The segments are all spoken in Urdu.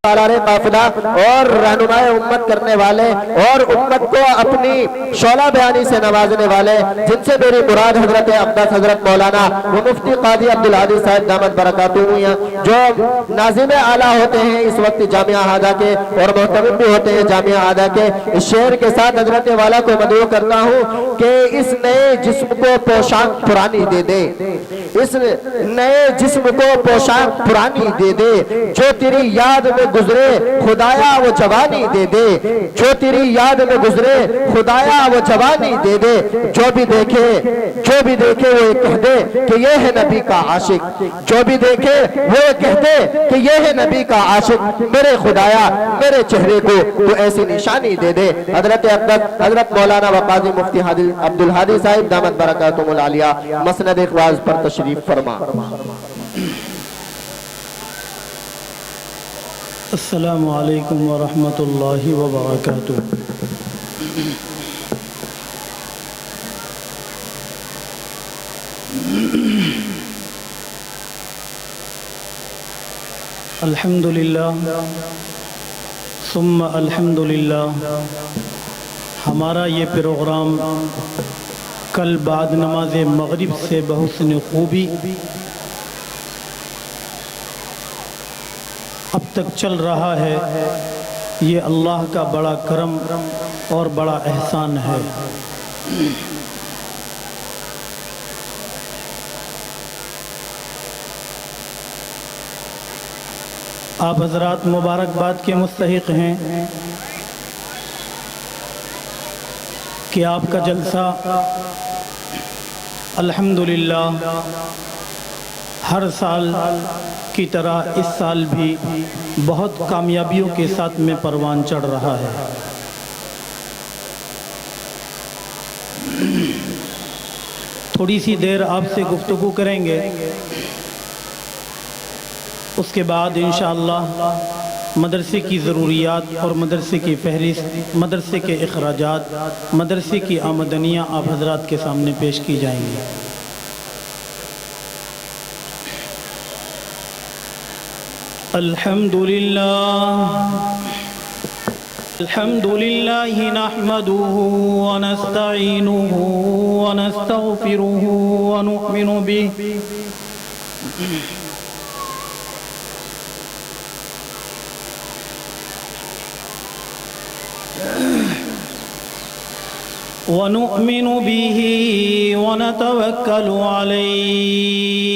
سالار قافلہ اور رہنمائے امت کرنے والے اور امت کو اپنی شعلہ بیانی سے نوازنے والے، جن سے میری مراد حضرت اقدس حضرت مولانا وہ مفتی قاضی عبدالہادی صاحب دامت برکاتہ ہیں، جو ناظم اعلیٰ ہوتے ہیں اس وقت جامعہ احاطہ کے اور محتمم بھی ہوتے ہیں جامعہ احاطہ کے، اس شعر کے ساتھ حضرت والا کو مدعو کرتا ہوں کہ اس نئے جسم کو پوشاک پرانی دے دے، اس نئے جسم کو پوشاک پرانی دے دے، جو تیری یاد میں گزرے خدایا وہ جوانی دے دے، جو تیری یاد میں گزرے خدایا وہ جوانی دے دے، جو بھی دیکھے وہ یہ کہہ دے کہ یہ ہے نبی کا عاشق، جو بھی دیکھے وہ یہ کہہ دے کہ یہ ہے نبی کا عاشق، میرے خدایا میرے چہرے کو تو ایسی نشانی دے دے۔ حضرت اقدس حضرت مولانا و قاضی مفتی عبدالہادی صاحب دامت برکاتہم العالیہ مسند اخواز پر تشریف فرما۔ السلام علیکم ورحمۃ اللہ وبرکاتہ۔ الحمدللہ ثم الحمدللہ، ہمارا یہ پروگرام کل بعد نماز مغرب سے بحسن خوبی اب تک چل رہا ہے، یہ اللہ کا بڑا کرم اور بڑا احسان ہے۔ آپ حضرات مبارکباد کے مستحق ہیں کہ آپ کا جلسہ الحمدللہ ہر سال کی طرح اس سال بھی بہت کامیابیوں کے ساتھ میں پروان چڑھ رہا ہے۔ تھوڑی سی دیر آپ سے گفتگو کریں گے، اس کے بعد انشاءاللہ مدرسے کی ضروریات اور مدرسے کی فہرست، مدرسے کے اخراجات، مدرسے کی آمدنیاں آپ حضرات کے سامنے پیش کی جائیں گی۔ الحمدللہ نحمده ونستعینه ونستغفره ونؤمن به ونتوکل علیہ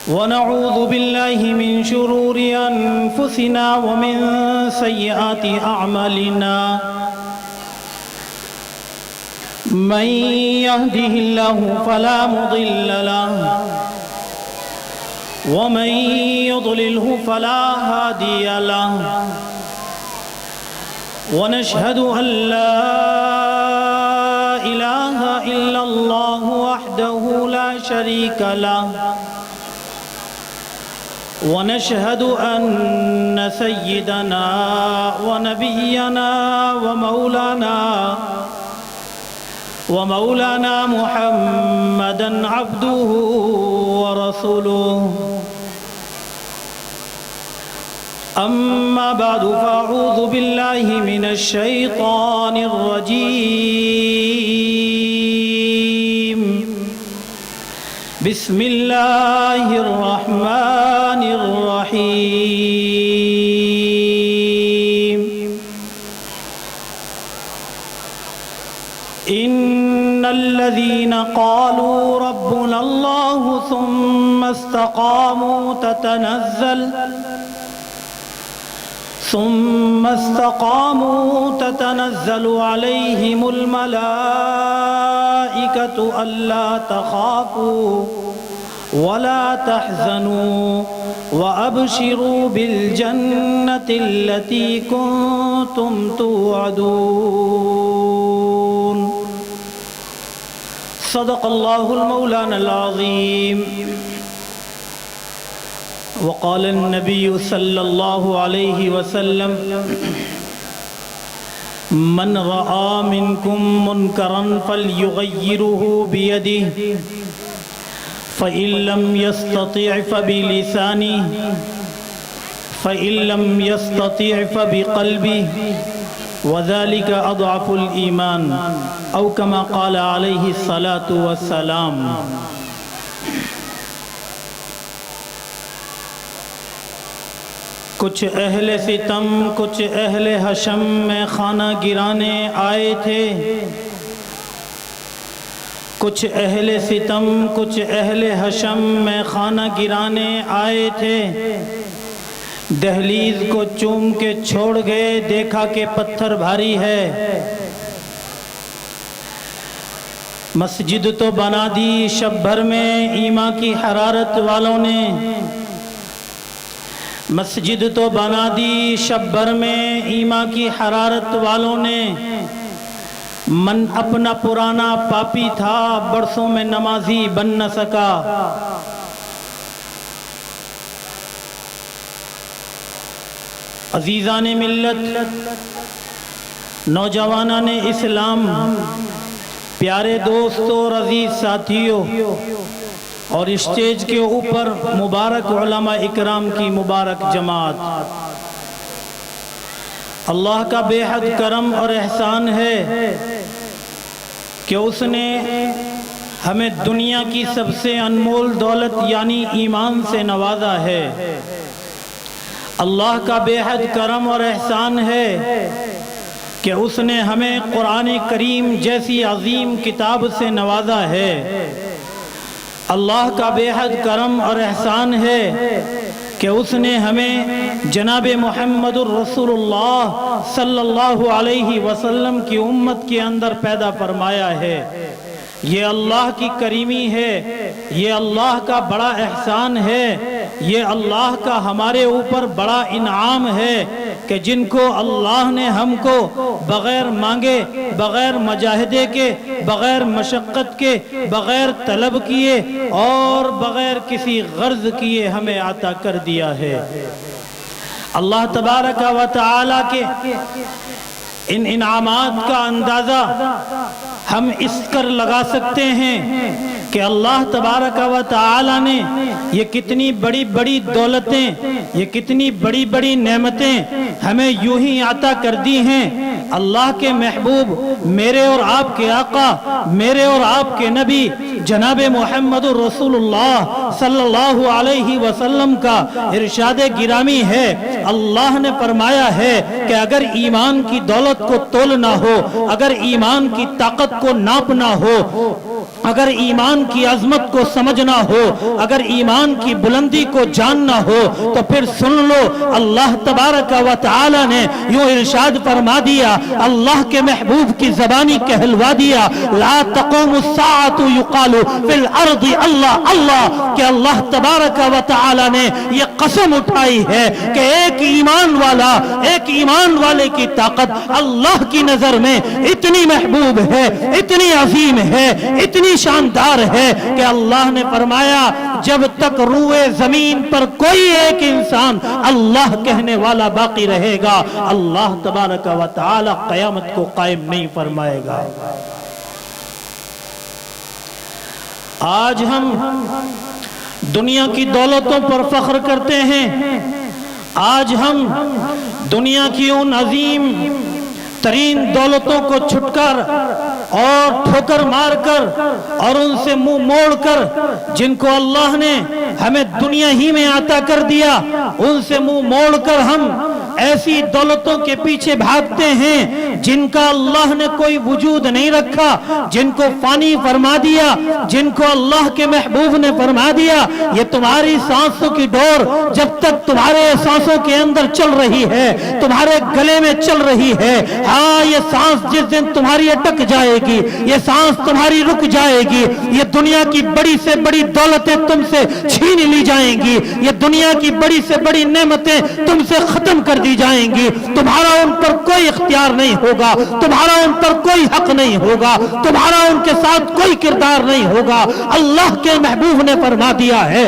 ونعوذ باللہ من شرور انفسنا ومن سیئات اعمالنا، من یهده اللہ فلا مضل له ومن یضللہ فلا ہادی له، ونشهد أن لا إله إلا الله وحده لا شريك له، ونشهد أن سيدنا ونبينا ومولانا محمدا عبده ورسوله، أما بعد فأعوذ بالله من الشيطان الرجيم، بسم الله الرحمن الرحيم، إن الذين قالوا ربنا الله ثم استقاموا تتنزل عليهم الملائكة ألا تخافوا ولا تحزنوا وأبشروا بالجنة التي كنتم توعدون، صدق الله المولانا العظيم۔ وقال النبي صلى الله عليه وسلم: من رأى منكم منكرا فليغيره بيده فإن لم يستطع فبلسانه فإن لم يستطع فبقلبه وذلك أضعف الإيمان أو كما قال عليه الصلاة والسلام۔ کچھ اہل ستم کچھ اہل حشم میں خانہ گرانے آئے تھے، کچھ اہل ستم کچھ اہل حشم میں خانہ گرانے آئے تھے، دہلیز کو چوم کے چھوڑ گئے، دیکھا کہ پتھر بھاری ہے، مسجد تو بنا دی شب بھر میں ایمان کی حرارت والوں نے، مسجد تو بنا دی شب بھر میں ایمان کی حرارت والوں نے، من اپنا پرانا پاپی تھا برسوں میں نمازی بن نہ سکا۔ عزیزان ملت، نوجوانان اسلام، پیارے دوستوں اور عزیز ساتھیوں، اور اسٹیج کے اوپر مبارک علماء اکرام کی مبارک جماعت، اللہ کا بے حد کرم اور احسان ہے کہ اس نے ہمیں دنیا کی سب سے انمول دولت یعنی ایمان سے نوازا ہے۔ اللہ کا بے حد کرم اور احسان ہے کہ اس نے ہمیں قرآن کریم جیسی عظیم کتاب سے نوازا ہے۔ اللہ کا بے حد کرم اور احسان ہے کہ اس نے ہمیں جناب محمد الرسول اللہ صلی اللہ علیہ وسلم کی امت کے اندر پیدا فرمایا ہے۔ یہ اللہ کی کریمی ہے، یہ اللہ کا بڑا احسان ہے، یہ اللہ کا ہمارے اوپر بڑا انعام ہے کہ جن کو اللہ نے ہم کو بغیر مانگے، بغیر مجاہدے کے، بغیر مشقت کے، بغیر طلب کیے اور بغیر کسی غرض کیے ہمیں عطا کر دیا ہے۔ اللہ تبارک و تعالی کے ان انعامات کا اندازہ ہم اس کر لگا سکتے ہیں کہ اللہ تبارک و تعالی نے یہ کتنی بڑی بڑی دولتیں، یہ کتنی بڑی بڑی نعمتیں ہمیں یوں ہی عطا کر دی ہیں۔ اللہ کے محبوب، میرے اور آپ کے آقا، میرے اور آپ کے نبی جناب محمد رسول اللہ صلی اللہ علیہ وسلم کا ارشاد گرامی ہے، اللہ نے فرمایا ہے کہ اگر ایمان کی دولت کو تولنا ہو، اگر ایمان کی طاقت کو ناپنا ہو، اگر ایمان کی عظمت کو سمجھنا ہو، اگر ایمان کی بلندی کو جاننا ہو تو پھر سن لو، اللہ تبارک و تعالی نے یوں ارشاد فرما دیا، اللہ کے محبوب کی زبانی کہلوا دیا، لا تقوم الساعة يقال في الارض اللہ اللہ، کہ اللہ تبارک و تعالی نے یہ قسم اٹھائی ہے کہ ایک ایمان والے کی طاقت اللہ کی نظر میں اتنی محبوب ہے، اتنی عظیم ہے، اتنی شاندار ہے کہ اللہ نے فرمایا جب تک روئے زمین پر کوئی ایک انسان اللہ کہنے والا باقی رہے گا، اللہ تبارک و تعالی قیامت کو قائم نہیں فرمائے گا۔ آج ہم دنیا کی دولتوں پر فخر کرتے ہیں، آج ہم دنیا کی ان عظیم ترین دولتوں کو چھٹ کر اور ٹھوکر مار کر اور ان سے منہ موڑ کر جن کو اللہ نے ہمیں دنیا ہی میں عطا کر دیا، ان سے منہ موڑ کر ہم ایسی دولتوں کے پیچھے بھاگتے ہیں جن کا اللہ نے کوئی وجود نہیں رکھا، جن کو فانی فرما دیا، جن کو اللہ کے محبوب نے فرما دیا یہ تمہاری سانسوں کی ڈور جب تک تمہارے سانسوں کے اندر چل رہی ہے، تمہارے گلے میں چل رہی ہے، ہاں یہ سانس جس دن تمہاری اٹک جائے گی، یہ سانس تمہاری رک جائے گی، یہ دنیا کی بڑی سے بڑی دولتیں تم سے چھین لی جائیں گی، یہ دنیا کی بڑی سے بڑی نعمتیں تم سے ختم کر دی جائیں گی، تمہارا ان پر کوئی اختیار نہیں ہوگا، تمہارا ان پر کوئی حق نہیں ہوگا، تمہارا ان کے ساتھ کوئی کردار نہیں ہوگا۔ اللہ کے محبوب نے فرما دیا ہے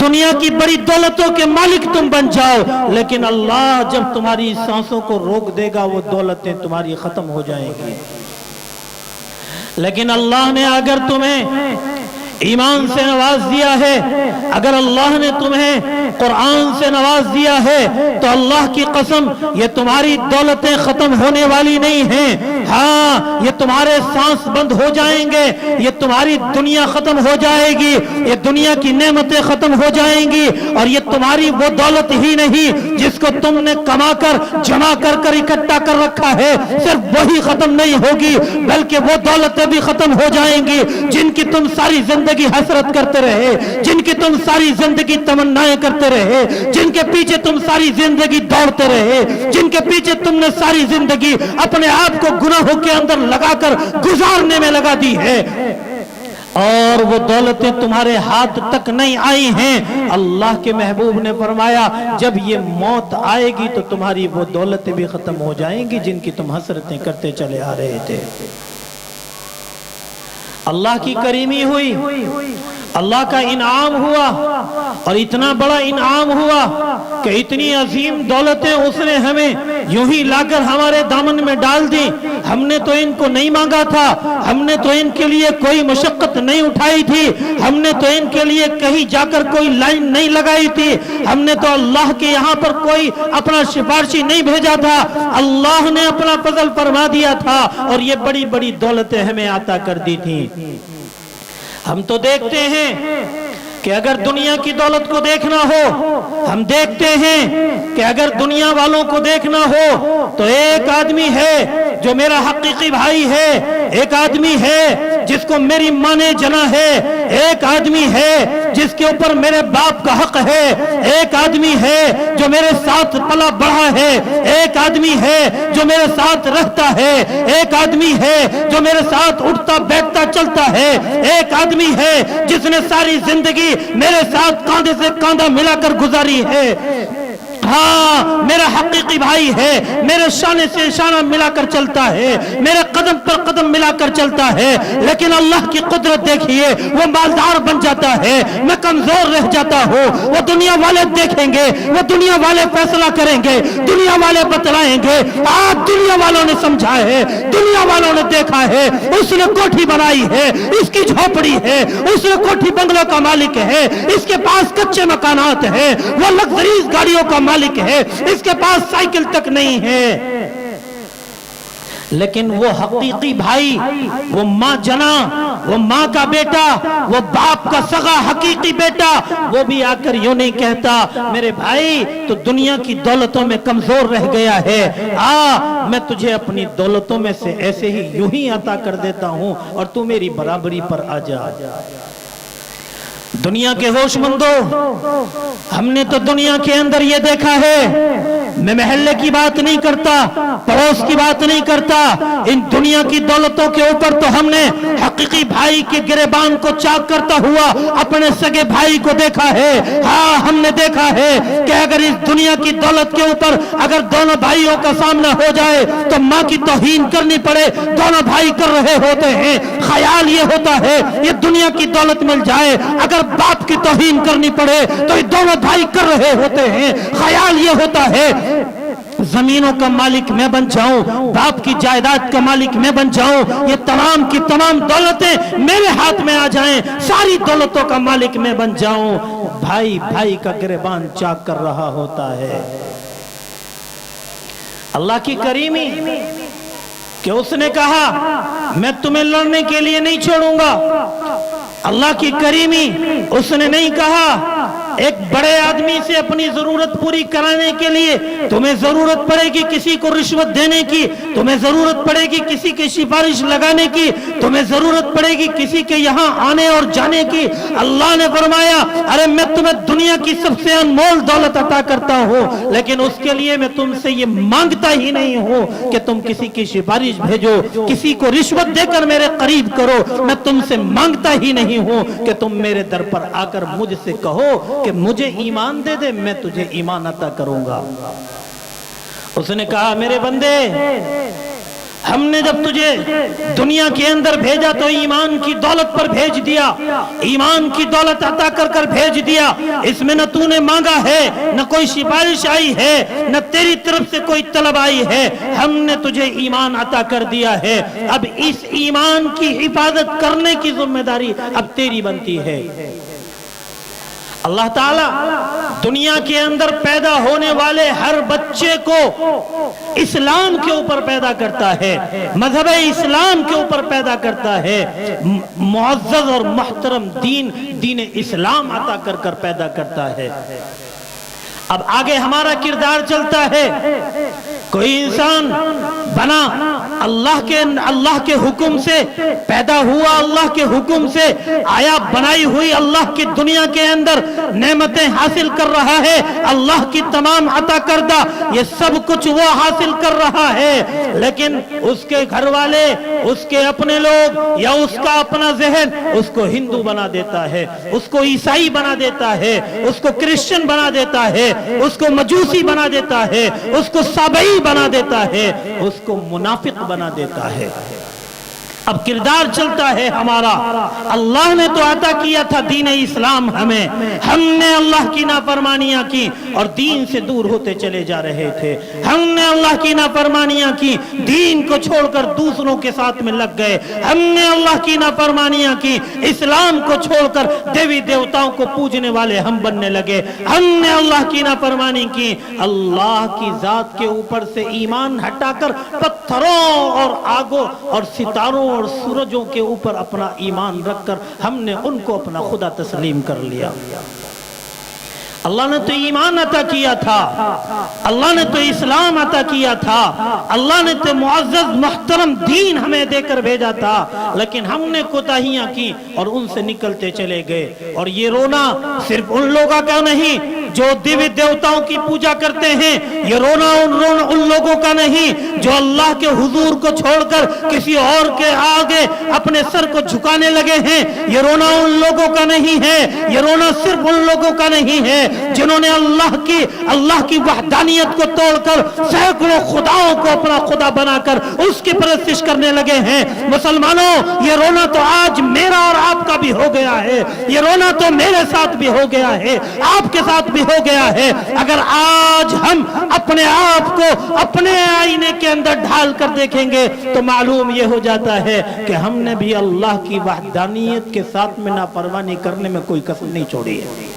دنیا کی بڑی دولتوں کے مالک تم بن جاؤ، لیکن اللہ جب تمہاری سانسوں کو روک دے گا وہ دولتیں تمہاری ختم ہو جائیں گی۔ لیکن اللہ نے اگر تمہیں ایمان سے نواز دیا ہے، اگر اللہ نے تمہیں قرآن سے نواز دیا ہے تو اللہ کی قسم یہ تمہاری دولتیں ختم ہونے والی نہیں ہیں۔ ہاں یہ تمہارے سانس بند ہو جائیں گے، یہ تمہاری دنیا ختم ہو جائے گی، یہ دنیا کی نعمتیں ختم ہو جائیں گی، اور یہ تمہاری وہ دولت ہی نہیں جس کو تم نے کما کر جمع کر کر اکٹھا کر رکھا ہے، صرف وہی ختم نہیں ہوگی بلکہ وہ دولتیں بھی ختم ہو جائیں گی جن کی تم ساری زندگی حسرت کرتے رہے، جن کی تم ساری زندگی تمنائیں کرتے رہے، جن کے پیچھے تم ساری زندگی دوڑتے رہے، جن کے پیچھے تم نے ساری زندگی اپنے آپ کو گناہوں کے اندر لگا کر گزارنے میں لگا دی ہے، اور وہ دولتیں تمہارے ہاتھ تک نہیں آئی ہیں۔ اللہ کے محبوب نے فرمایا جب یہ موت آئے گی تو تمہاری وہ دولتیں بھی ختم ہو جائیں گی جن کی تم حسرتیں کرتے چلے آ رہے تھے۔ اللہ کی کریمی ہوئی، اللہ کا انعام ہوا، اور اتنا بڑا انعام ہوا کہ اتنی عظیم دولتیں اس نے ہمیں یوں ہی لا کر ہمارے دامن میں ڈال دی۔ ہم نے تو ان کو نہیں مانگا تھا، ہم نے تو ان کے لیے کوئی مشقت نہیں اٹھائی تھی، ہم نے تو ان کے لیے کہیں جا کر کوئی لائن نہیں لگائی تھی، ہم نے تو اللہ کے یہاں پر کوئی اپنا سفارشی نہیں بھیجا تھا، اللہ نے اپنا فضل فرما دیا تھا اور یہ بڑی بڑی دولتیں ہمیں عطا کر دی تھیں۔ ہم تو دیکھتے ہیں کہ اگر دنیا کی دولت کو دیکھنا ہو، ہم دیکھتے ہیں کہ اگر دنیا والوں کو دیکھنا ہو تو ایک آدمی ہے جو میرا حقیقی بھائی ہے، ایک آدمی ہے جس کو میری ماں نے جنا ہے، ایک آدمی ہے جس کے اوپر میرے باپ کا حق ہے، ایک آدمی ہے جو میرے ساتھ پلا بڑھا ہے، ایک آدمی ہے جو میرے ساتھ رہتا ہے، ایک آدمی ہے جو میرے ساتھ اٹھتا بیٹھتا چلتا ہے، ایک آدمی ہے جس نے ساری زندگی میرے ساتھ کاندھے سے کاندھا ملا کر گزاری ہے۔ ہاں میرا حقیقی بھائی ہے، میرے شانے سے شانہ ملا کر چلتا ہے، میرے قدم پر قدم ملا کر چلتا ہے، لیکن اللہ کی قدرت دیکھیے وہ مالدار بن جاتا ہے، میں کمزور رہ جاتا ہوں، وہ دنیا والے دیکھیں گے، وہ دنیا والے فیصلہ کریں گے، دنیا والے بتلائیں گے، آج دنیا والوں نے سمجھا ہے، دنیا والوں نے دیکھا ہے، اس نے کوٹھی بنائی ہے، اس کی جھوپڑی ہے، اس نے کوٹھی بنگلوں کا مالک ہے، اس کے پاس کچے مکانات ہیں، وہ لگزریز گاڑیوں کا مالک ہے، اس کے پاس سائیکل تک نہیں ہے، لیکن وہ حقیقی بھائی، وہ ماں جنا، وہ ماں کا بیٹا، وہ باپ کا سگا حقیقی بیٹا، وہ بھی آ کر یوں نہیں کہتا میرے بھائی تو دنیا کی دولتوں میں کمزور رہ گیا ہے، میں تجھے اپنی دولتوں میں سے ایسے ہی یوں ہی عطا کر دیتا ہوں اور تو میری برابری پر آ جا۔ دنیا کے ہوش مندو، ہم نے تو دنیا کے اندر یہ دیکھا ہے، میں محلے کی بات نہیں کرتا، پڑوس کی بات نہیں کرتا، ان دنیا کی دولتوں کے اوپر تو ہم نے حقیقی بھائی کے گریبان کو چاک کرتا ہوا اپنے سگے بھائی کو دیکھا ہے۔ ہاں ہم نے دیکھا ہے کہ اگر اس دنیا کی دولت کے اوپر اگر دونوں بھائیوں کا سامنا ہو جائے تو ماں کی توہین کرنی پڑے، دونوں بھائی کر رہے ہوتے ہیں، خیال یہ ہوتا ہے یہ دنیا کی دولت مل جائے، اگر باپ کی توہین کرنی پڑے تو یہ دونوں بھائی کر رہے ہوتے ہیں، خیال یہ ہوتا ہے زمینوں کا مالک میں بن جاؤں، باپ کی جائیداد کا مالک میں بن جاؤں، یہ تمام کی تمام دولتیں میرے ہاتھ میں آ جائیں، ساری دولتوں کا مالک میں بن جاؤں۔ بھائی بھائی کا گریبان چاک کر رہا ہوتا ہے۔ اللہ کی کریمی کہ اس نے کہا میں تمہیں لڑنے کے لیے نہیں چھوڑوں گا، اللہ کی کریمی اس نے نہیں کہا ایک بڑے آدمی سے اپنی ضرورت پوری کرانے کے لیے تمہیں ضرورت پڑے گی کسی کو رشوت دینے کی، تمہیں ضرورت پڑے گی کسی کی سفارش لگانے کی، تمہیں ضرورت پڑے گی کسی کے یہاں آنے اور جانے کی۔ اللہ نے فرمایا ارے میں تمہیں دنیا کی سب سے انمول دولت عطا کرتا ہوں، لیکن اس کے لیے میں تم سے یہ مانگتا ہی نہیں ہوں کہ تم کسی کی سفارش بھیجو، کسی کو رشوت دے کر میرے قریب کرو، میں تم سے مانگتا ہی نہیں ہوں کہ تم میرے در پر آ کر مجھ سے کہو کہ مجھے ایمان دے دے، میں تجھے ایمان عطا کروں گا۔ اس نے کہا میرے بندے ہم نے جب تجھے دنیا کے اندر بھیجا تو ایمان کی دولت پر بھیج دیا، ایمان کی دولت عطا کر کر بھیج دیا۔ اس میں نہ تو نے مانگا ہے، نہ کوئی سفارش آئی ہے، نہ تیری طرف سے کوئی طلب آئی ہے، ہم نے تجھے ایمان عطا کر دیا ہے۔ اب اس ایمان کی حفاظت کرنے کی ذمہ داری اب تیری بنتی ہے۔ اللہ تعالیٰ دنیا کے اندر پیدا ہونے والے ہر بچے کو اسلام کے اوپر پیدا کرتا ہے، مذہب اسلام کے اوپر پیدا کرتا ہے، معزز اور محترم دین اسلام عطا کر کر پیدا کرتا ہے۔ اب آگے ہمارا کردار چلتا ہے، کوئی انسان بنا اللہ کے حکم سے پیدا ہوا، اللہ کے حکم سے آیا، بنائی ہوئی اللہ کی دنیا کے اندر نعمتیں حاصل کر رہا ہے، اللہ کی تمام عطا کردہ یہ سب کچھ وہ حاصل کر رہا ہے، لیکن اس کے گھر والے، اس کے اپنے لوگ یا اس کا اپنا ذہن اس کو ہندو بنا دیتا ہے، اس کو عیسائی بنا دیتا ہے، اس کو کرسچن بنا دیتا ہے، اس کو مجوسی بنا دیتا ہے، اس کو سابئی بنا دیتا ہے، اس کو منافق بنا دیتا ہے۔ اب کردار چلتا ہے ہمارا، اللہ نے تو عطا کیا تھا دین اسلام ہمیں، ہم نے اللہ کی نافرمانیاں کی اور دین سے دور ہوتے چلے جا رہے تھے، ہم نے اللہ کی نافرمانیاں کی، دین کو چھوڑ کر دوسروں کے ساتھ میں لگ گئے، ہم نے اللہ کی نافرمانیاں کی، اسلام کو چھوڑ کر دیوی دیوتاؤں کو پوجنے والے ہم بننے لگے، ہم نے اللہ کی نافرمانی کی، اللہ کی ذات کے اوپر سے ایمان ہٹا کر پتھروں اور آگوں اور ستاروں اور سورجوں کے اوپر اپنا ایمان رکھ کر ہم نے ان کو اپنا خدا تسلیم کر لیا۔ اللہ نے تو ایمان عطا کیا تھا، اللہ نے تو اسلام عطا کیا تھا، اللہ نے تو معزز محترم دین ہمیں دے کر بھیجا تھا، لیکن ہم نے کوتاہیاں کی اور ان سے نکلتے چلے گئے۔ اور یہ رونا صرف ان لوگوں کا نہیں جو دیوی دیوتاؤں کی پوجا کرتے ہیں، یہ رونا ان لوگوں کا نہیں جو اللہ کے حضور کو چھوڑ کر کسی اور کے آگے اپنے سر کو جھکانے لگے ہیں، یہ رونا ان لوگوں کا نہیں ہے، یہ رونا صرف ان لوگوں کا نہیں ہے جنہوں نے اللہ کی وحدانیت کو توڑ کر سینکڑوں خداؤں کو اپنا خدا بنا کر اس کی پرستش کرنے لگے ہیں۔ مسلمانوں، یہ رونا تو آج میرا اور آپ کا بھی ہو گیا ہے، یہ رونا تو میرے ساتھ بھی ہو گیا ہے، آپ کے ساتھ بھی ہو گیا ہے۔ اگر آج ہم اپنے آپ کو اپنے آئینے کے اندر ڈھال کر دیکھیں گے تو معلوم یہ ہو جاتا ہے کہ ہم نے بھی اللہ کی وحدانیت کے ساتھ میں نافرمانی کرنے میں کوئی کسر نہیں چھوڑی ہے۔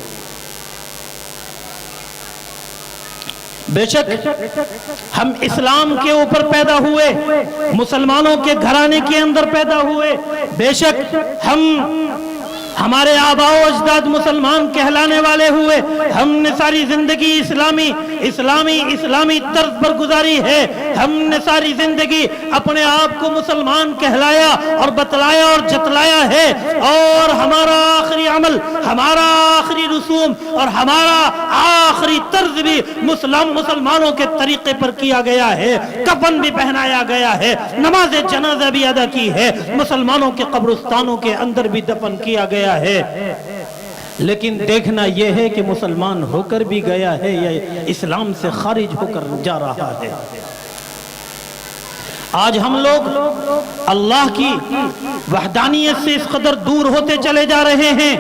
بے شک ہم اسلام کے اوپر پیدا ہوئے، مسلمانوں کے گھرانے کے اندر پیدا ہوئے، بے شک ہمارے آباء و اجداد مسلمان کہلانے والے ہوئے، ہم نے ساری زندگی اسلامی طرز پر گزاری ہے، ہم نے ساری زندگی اپنے آپ کو مسلمان کہلایا اور بتلایا اور جتلایا ہے، اور ہمارا آخری عمل، ہمارا آخری رسوم اور ہمارا آخری طرز بھی مسلمانوں کے طریقے پر کیا گیا ہے، کفن بھی پہنایا گیا ہے، نماز جنازہ بھی ادا کی ہے، مسلمانوں کے قبرستانوں کے اندر بھی دفن کیا گیا ہے۔ لیکن دیکھنا یہ ہے کہ مسلمان ہو کر بھی گیا ہے یا اسلام سے خارج ہو کر جا رہا ہے۔ آج ہم لوگ اللہ کی وحدانیت سے اس قدر دور ہوتے چلے جا رہے ہیں،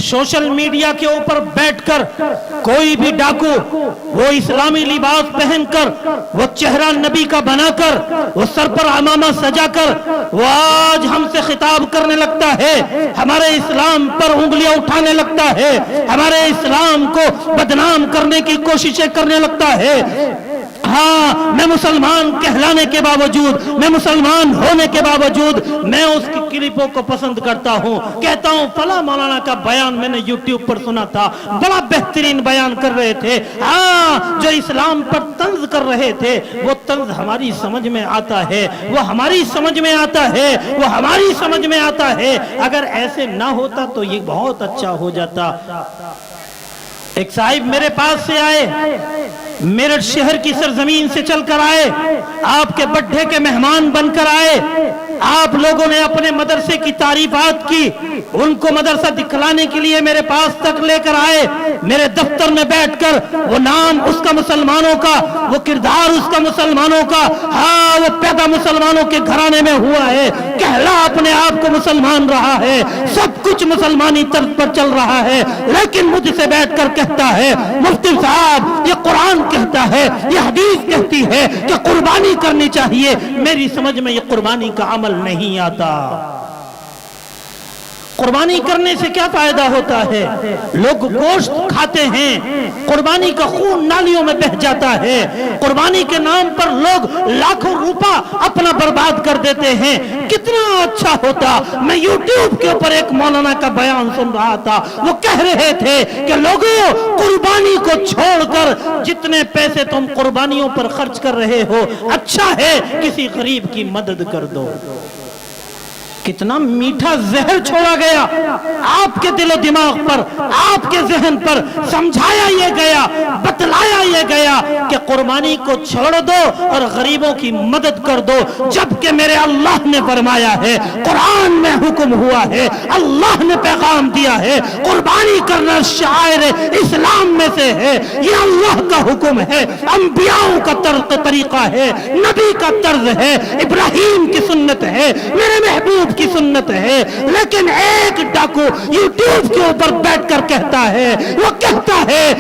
سوشل میڈیا کے اوپر بیٹھ کر کوئی بھی ڈاکو وہ اسلامی لباس پہن کر، وہ چہرہ نبی کا بنا کر، وہ سر پر عمامہ سجا کر وہ آج ہم سے خطاب کرنے لگتا ہے، ہمارے اسلام پر انگلیاں اٹھانے لگتا ہے، ہمارے اسلام کو بدنام کرنے کی کوششیں کرنے لگتا ہے۔ ہاں، میں مسلمان کہلانے کے باوجود، میں مسلمان ہونے کے باوجود میں اس کی کلپوں کو پسند کرتا ہوں، کہتا ہوں فلاں مولانا کا بیان میں نے یوٹیوب پر سنا تھا، بڑا بہترین بیان کر رہے تھے، ہاں جو اسلام پر طنز کر رہے تھے وہ طنز ہماری سمجھ میں آتا ہے، وہ ہماری سمجھ میں آتا ہے، وہ ہماری سمجھ میں آتا ہے۔ اگر ایسے نہ ہوتا تو یہ بہت اچھا ہو جاتا۔ ایک صاحب میرے پاس سے آئے، میرٹھ شہر کی سرزمین سے چل کر آئے، آپ کے بڈھے کے مہمان بن کر آئے، آپ لوگوں نے اپنے مدرسے کی تعریفات کی، ان کو مدرسہ دکھلانے کے لیے میرے پاس تک لے کر آئے، میرے دفتر میں بیٹھ کر وہ نام اس کا مسلمانوں کا، وہ کردار اس کا مسلمانوں کا، ہاں وہ پیدا مسلمانوں کے گھرانے میں ہوا ہے، کہلا اپنے آپ کو مسلمان رہا ہے، سب کچھ مسلمانی طرز پر چل رہا ہے، لیکن مجھ سے بیٹھ کر کہتا ہے مفتی صاحب یہ قرآن کہتا ہے، یہ حدیث کہتی ہے کہ قربانی کرنی چاہیے، میری سمجھ میں یہ قربانی کا عمل نہیں آتا۔ قربانی کرنے سے کیا فائدہ ہوتا ہے؟ لوگ گوشت کھاتے ہیں، قربانی کا خون نالیوں میں بہہ جاتا ہے، قربانی کے نام پر لوگ لاکھوں روپہ اپنا برباد کر دیتے ہیں۔ کتنا اچھا ہوتا، میں یوٹیوب کے اوپر ایک مولانا کا بیان سن رہا تھا، وہ کہہ رہے تھے کہ لوگوں قربانی کو چھوڑ کر جتنے پیسے تم قربانیوں پر خرچ کر رہے ہو، اچھا ہے کسی غریب کی مدد کر دو۔ کتنا میٹھا زہر چھوڑا گیا آپ کے دل و دماغ پر، آپ کے ذہن پر، سمجھایا یہ گیا، بتلایا یہ گیا کہ قربانی کو چھوڑ دو اور غریبوں کی مدد کر دو، جبکہ میرے اللہ نے فرمایا ہے، قرآن میں حکم ہوا ہے، اللہ نے پیغام دیا ہے، قربانی کرنا شعائر اسلام میں سے ہے، یہ اللہ کا حکم ہے، انبیاءوں کا طریقہ ہے، نبی کا طرز ہے، ابراہیم کی سنت ہے، میرے محبوب کی سنت ہے، لیکن ایک ڈاکو یوٹیوب کے اوپر بیٹھ کر کہتا ہے، وہ کہتا ہے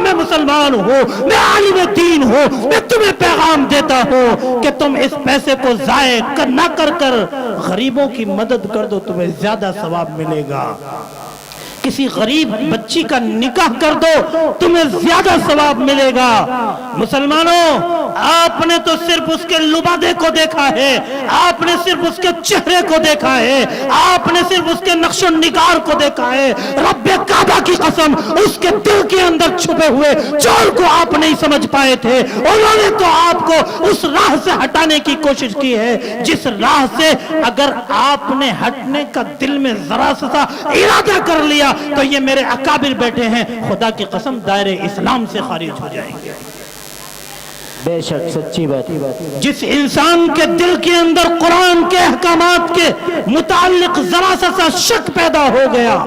میں مسلمان ہوں، میں عالم دین ہوں، میں تمہیں پیغام دیتا ہوں کہ تم اس پیسے کو ضائع نہ کر غریبوں کی مدد کر دو، تمہیں زیادہ ثواب ملے گا۔ کسی غریب بچی کا نکاح کر دو، تمہیں زیادہ ثواب ملے گا۔ مسلمانوں، آپ نے تو صرف اس کے لبادے کو دیکھا ہے، آپ نے صرف اس کے چہرے کو دیکھا ہے، آپ نے صرف اس کے نقش و نگار کو دیکھا ہے، رب کعبہ کی قسم اس کے دل کے اندر چھپے ہوئے چور کو آپ نہیں سمجھ پائے تھے، انہوں نے تو آپ کو اس راہ سے ہٹانے کی کوشش کی ہے جس راہ سے اگر آپ نے ہٹنے کا دل میں ذرا سا ارادہ کر لیا تو یہ میرے اکابر بیٹھے ہیں، خدا کی قسم دائرے اسلام سے خارج ہو جائیں گے۔ بے شک سچی بات۔ جس انسان کے دل کے اندر قرآن کے احکامات کے متعلق ذرا سا شک پیدا ہو گیا،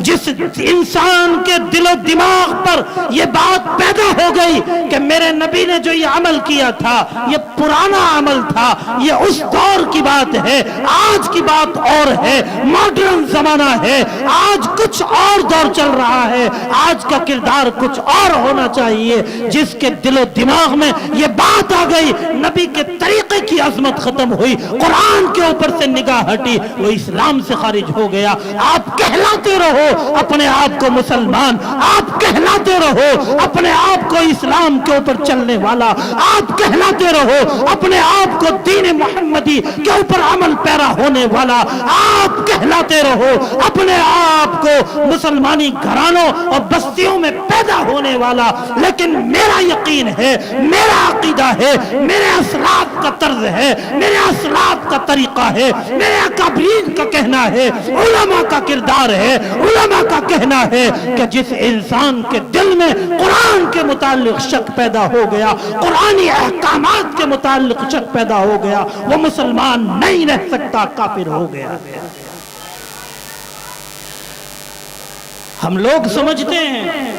جس انسان کے دل و دماغ پر یہ بات پیدا ہو گئی کہ میرے نبی نے جو یہ عمل کیا تھا یہ پرانا عمل تھا، یہ اس دور کی بات ہے، آج کی بات اور ہے، ماڈرن زمانہ ہے، آج کچھ اور دور چل رہا ہے، آج کا کردار کچھ اور ہونا چاہیے، جس کے دل و دماغ میں یہ بات آ گئی، نبی کے طریقے کی عظمت ختم ہوئی، قرآن کے اوپر سے نگاہ ہٹی، وہ اسلام سے خارج ہو گیا۔ آپ کہلاتے رہو اپنے آپ کو مسلمان، آپ کہلاتے رہو اپنے آپ کو اسلام کے اوپر چلنے والا، آپ کہلاتے رہو اپنے آپ کو دین محمدی کے اوپر عمل پیرا ہونے والا، آپ کہلاتے رہو اپنے آپ کو مسلمانی گھرانوں اور بستیوں میں پیدا ہونے والا، لیکن میرا یقین ہے، میرا عقیدہ ہے، میرے اسلاف کا طرز ہے، میرے اسلاف کا طریقہ ہے، میرے اکابرین کا کہنا ہے، علماء کا کردار ہے، علماء کا کہنا ہے کہ جس انسان کے دل میں قرآن کے متعلق شک پیدا ہو گیا، قرآنی احکامات کے متعلق شک پیدا ہو گیا، وہ مسلمان نہیں رہ سکتا، کافر ہو گیا۔ ہم لوگ سمجھتے ہیں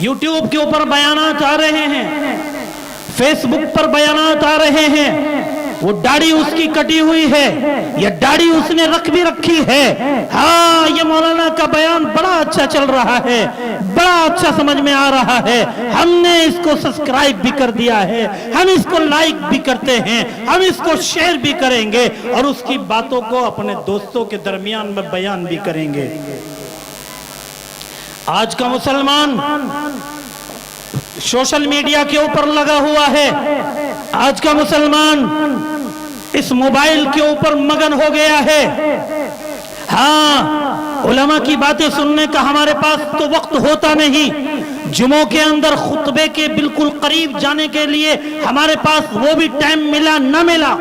یوٹیوب کے اوپر بیانات آ رہے ہیں، فیس بک پر بیانات آ رہے ہیں، وہ داڑھی اس کی کٹی ہوئی ہے، یہ داڑھی اس نے رکھ بھی رکھی ہے، ہاں یہ مولانا کا بیان بڑا اچھا چل رہا ہے، بڑا اچھا سمجھ میں آ رہا ہے، ہم نے اس کو سبسکرائب بھی کر دیا ہے، ہم اس کو لائک بھی کرتے ہیں، ہم اس کو شیئر بھی کریں گے اور اس کی باتوں کو اپنے دوستوں کے درمیان میں بیان بھی کریں گے۔ آج کا مسلمان سوشل میڈیا کے اوپر لگا ہوا ہے، آج کا مسلمان اس موبائل کے اوپر مگن ہو گیا ہے۔ ہاں علماء کی باتیں سننے کا ہمارے پاس تو وقت ہوتا نہیں، جمعوں کے اندر خطبے کے بالکل قریب جانے کے لیے ہمارے پاس وہ بھی ٹائم ملا نہ ملا،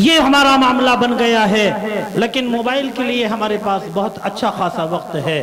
یہ ہمارا معاملہ بن گیا ہے، لیکن موبائل کے لیے ہمارے پاس بہت اچھا خاصا وقت ہے۔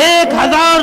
1000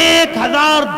1000,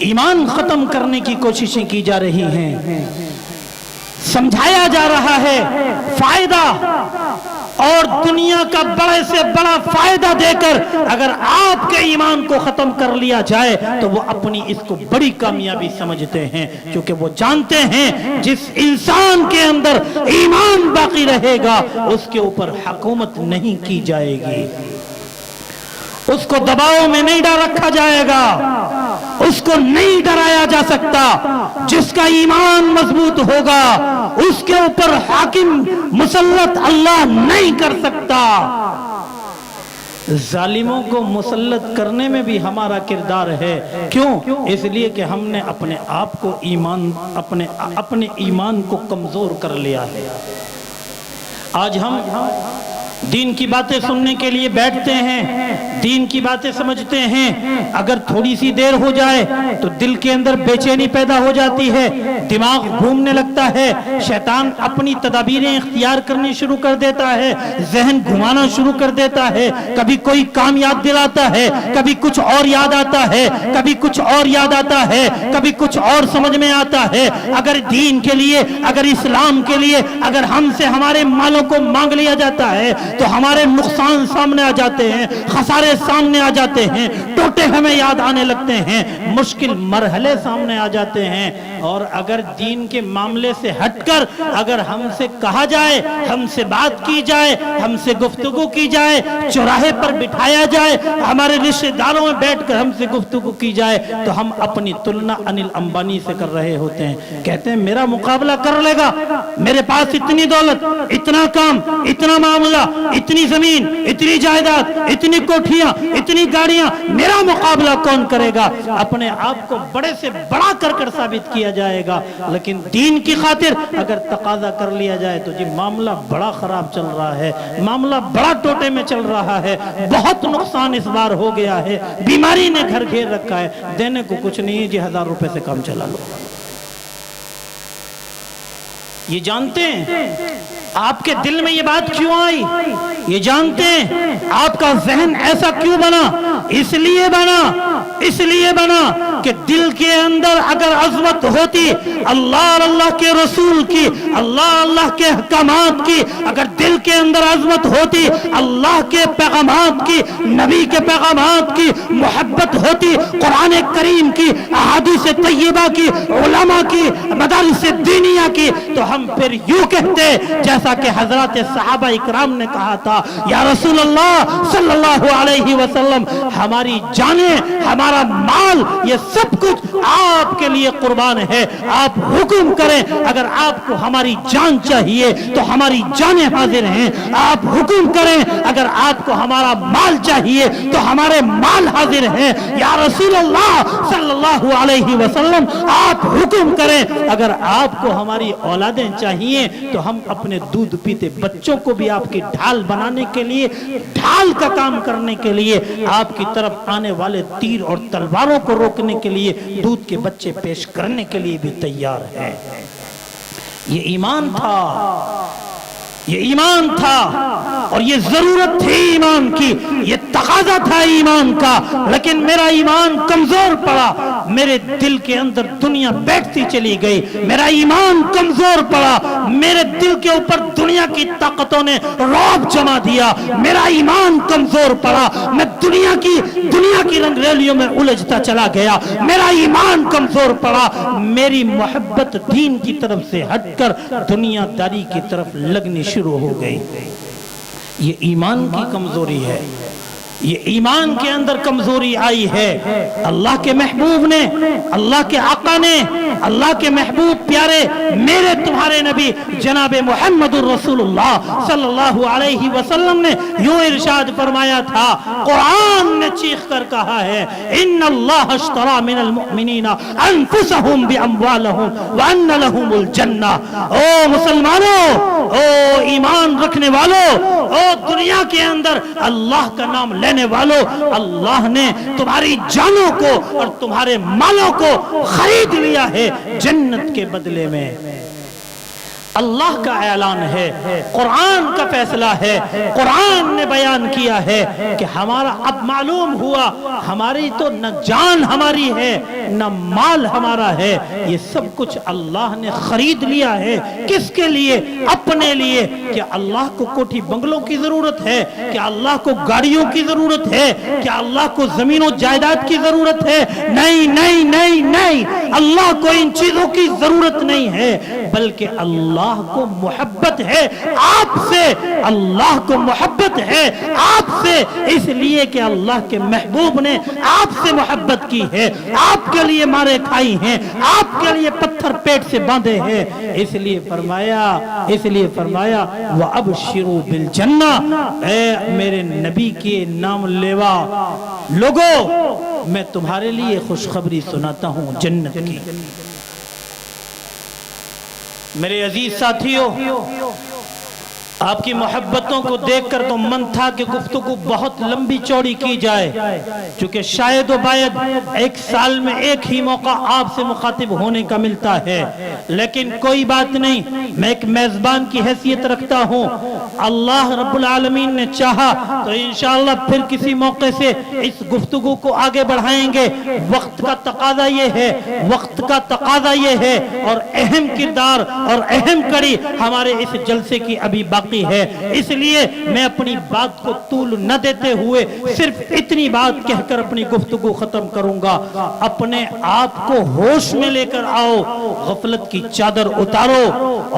ایمان ختم کرنے کی کوششیں کی جا رہی ہیں، سمجھایا جا رہا ہے فائدہ اور دنیا کا بڑے سے بڑا فائدہ دے کر اگر آپ کے ایمان کو ختم کر لیا جائے تو وہ اپنی اس کو بڑی کامیابی سمجھتے ہیں، کیونکہ وہ جانتے ہیں جس انسان کے اندر ایمان باقی رہے گا اس کے اوپر حکومت نہیں کی جائے گی، اس کو دباؤ میں نہیں ڈال رکھا جائے گا، اس کو نہیں ڈرایا جا سکتا۔ جس کا ایمان مضبوط ہوگا اس کے اوپر حاکم مسلط اللہ نہیں کر سکتا۔ ظالموں کو مسلط کرنے میں بھی ہمارا کردار ہے، کیوں؟ اس لیے کہ ہم نے اپنے آپ کو اپنے ایمان کو کمزور کر لیا ہے۔ آج ہم دین کی باتیں سننے کے لیے بیٹھتے ہیں، دین کی باتیں سمجھتے ہیں، اگر تھوڑی سی دیر ہو جائے تو دل کے اندر بے چینی پیدا ہو جاتی ہے، دماغ گھومنے لگتا ہے، شیطان اپنی تدابیریں اختیار کرنی شروع کر دیتا ہے، ذہن گھمانا شروع کر دیتا ہے، کبھی کوئی کام یاد دلاتا ہے، کبھی کچھ اور یاد آتا ہے، کبھی کچھ اور یاد آتا ہے، کبھی کچھ اور سمجھ میں آتا ہے۔ اگر دین کے لیے، اگر اسلام کے لیے اگر ہم سے ہمارے مالوں کو مانگ لیا جاتا ہے تو ہمارے نقصان سامنے آ جاتے ہیں، خسارے سامنے آ جاتے ہیں، ٹوٹے ہمیں یاد آنے لگتے ہیں، مشکل مرحلے سامنے آ جاتے ہیں۔ اور اگر دین کے معاملے سے ہٹ کر اگر ہم سے کہا جائے، ہم سے بات کی جائے، ہم سے گفتگو کی جائے، چوراہے پر بٹھایا جائے، ہمارے رشتہ داروں میں بیٹھ کر ہم سے گفتگو کی جائے تو ہم اپنی تلنا انل امبانی سے کر رہے ہوتے ہیں، کہتے ہیں میرا مقابلہ کر لے گا، میرے پاس اتنی دولت، اتنا کام، اتنا معاملہ، اتنی زمین، اتنی جائیداد، اتنی کوٹھیاں، اتنی گاڑیاں، میرا مقابلہ کون کرے گا؟ اپنے آپ کو بڑے سے بڑا کر ثابت کیا جائے گا۔ لیکن دین کی خاطر اگر تقاضا کر لیا جائے تو جی معاملہ بڑا خراب چل رہا ہے، معاملہ بڑا ٹوٹے میں چل رہا ہے، بہت نقصان اس بار ہو گیا ہے، بیماری نے گھر گھیر رکھا ہے، دینے کو کچھ نہیں ہے جی، 1000 روپے سے کام چلا لو۔ یہ جانتے ہیں آپ کے دل میں یہ بات کیوں آئی؟ یہ جانتے ہیں آپ کا ذہن ایسا کیوں بنا؟ اس لیے بنا کہ دل کے اندر اگر عظمت ہوتی اللہ اور اللہ کے رسول کی، اللہ کے احکامات کی، اگر دل کے اندر عظمت ہوتی اللہ کے پیغامات کی، نبی کے پیغامات کی، محبت ہوتی قرآن کریم کی، احادیث طیبہ کی، علماء کی، مدارس دینیہ کی، تو ہم پھر یوں کہتے جیسا کہ حضرات صحابہ اکرام نے کہا تھا، یا رسول اللہ صلی اللہ علیہ وسلم، ہماری جانیں، ہمارا مال، یہ سب کچھ آپ کے لیے قربان ہے، آپ حکم کریں، اگر آپ کو ہماری جان چاہیے تو ہماری جانیں حاضر ہیں، آپ حکم کریں، اگر آپ کو ہمارا مال چاہیے تو ہمارے مال حاضر ہیں، یا رسول اللہ صلی اللہ علیہ وسلم آپ حکم کریں، اگر آپ کو ہماری اولادیں چاہیے تو ہم اپنے دودھ پیتے بچوں کو بھی آپ کی ڈھال بنانے کے لیے، ڈھال کا کام کرنے کے لیے، آپ کی طرف آنے والے تیر اور تلواروں کو روکنے کے لیے، دودھ کے بچے پیش کرنے کے لیے بھی تیار ہے۔ یہ ایمان تھا، یہ ایمان تھا، اور یہ ضرورت تھی ایمان کی، یہ تقاضا تھا ایمان کا، لیکن میرا ایمان کمزور پڑا، میرے دل کے اندر دنیا بیٹھتی چلی گئی، میرا ایمان کمزور پڑا، میرے دل کے اوپر دنیا کی طاقتوں نے رعب جما دیا، میرا ایمان کمزور پڑا، میں دنیا کی رنگ ریلیوں میں الجھتا چلا گیا، میرا ایمان کمزور پڑا، میری محبت دین کی طرف سے ہٹ کر دنیا داری کی طرف لگنی شروع ہو گئی۔ یہ ایمان کی کمزوری ہے، یہ ایمان کے اندر کمزوری آئی ہے۔ اللہ کے محبوب نے، اللہ کے آقا نے، اللہ کے محبوب پیارے میرے تمہارے نبی جناب محمد الرسول اللہ صلی اللہ علیہ وسلم نے یوں ارشاد فرمایا تھا، قرآن نے چیخ کر کہا ہے، ان اللہ اشترى من المؤمنین انفسهم باموالهم وان لهم الجنہ۔ او مسلمانوں، او ایمان رکھنے والوں، او دنیا کے اندر اللہ کا نام لینے والوں، اللہ نے تمہاری جانوں کو اور تمہارے مالوں کو خرید لیا ہے جنت کے بدلے میں۔ اللہ کا اعلان ہے، قرآن کا فیصلہ ہے، قرآن نے بیان کیا ہے کہ ہمارا اب معلوم ہوا ہماری تو نہ جان ہماری ہے نہ مال ہمارا ہے، یہ سب کچھ اللہ نے خرید لیا ہے۔ کس کے لیے؟ اپنے لیے۔ کیا اللہ کو کوٹھی بنگلوں کی ضرورت ہے؟ کیا اللہ کو گاڑیوں کی ضرورت ہے؟ کیا اللہ کو زمین و جائیداد کی ضرورت ہے؟ نہیں نہیں نہیں نہیں، اللہ کو ان چیزوں کی ضرورت نہیں ہے، بلکہ اللہ کو محبت ہے آپ سے، اللہ کو محبت ہے آپ سے، اس لیے کہ اللہ کے محبوب نے آپ سے محبت کی ہے، آپ کے لیے مارے کھائی ہیں، آپ کے لیے پتھر پیٹ سے باندھے ہیں، اس لیے فرمایا وَأَبْشِرُوا بِالْجَنَّةِ، اے میرے نبی کے نام لیوا لوگو، میں تمہارے لیے خوشخبری سناتا ہوں جنت کی۔ میرے عزیز ساتھیوں، آپ کی محبتوں کو دیکھ کر تو من تھا کہ گفتگو بہت لمبی چوڑی کی جائے، چونکہ شاید و باید ایک سال میں ایک ہی موقع آپ سے مخاطب ہونے کا ملتا ہے، لیکن کوئی بات نہیں، میں ایک میزبان کی حیثیت رکھتا ہوں۔ اللہ رب العالمین نے چاہا تو انشاءاللہ پھر کسی موقع سے اس گفتگو کو آگے بڑھائیں گے۔ وقت کا تقاضا یہ ہے اور اہم کردار اور اہم کڑی ہمارے اس جلسے کی ابھی باقی ہے، اس لیے میں اپنی بات کو طول نہ دیتے ہوئے صرف اتنی بات کہہ کر اپنی گفتگو ختم کروں گا۔ اپنے آپ کو ہوش میں لے کر آؤ، غفلت کی چادر اتارو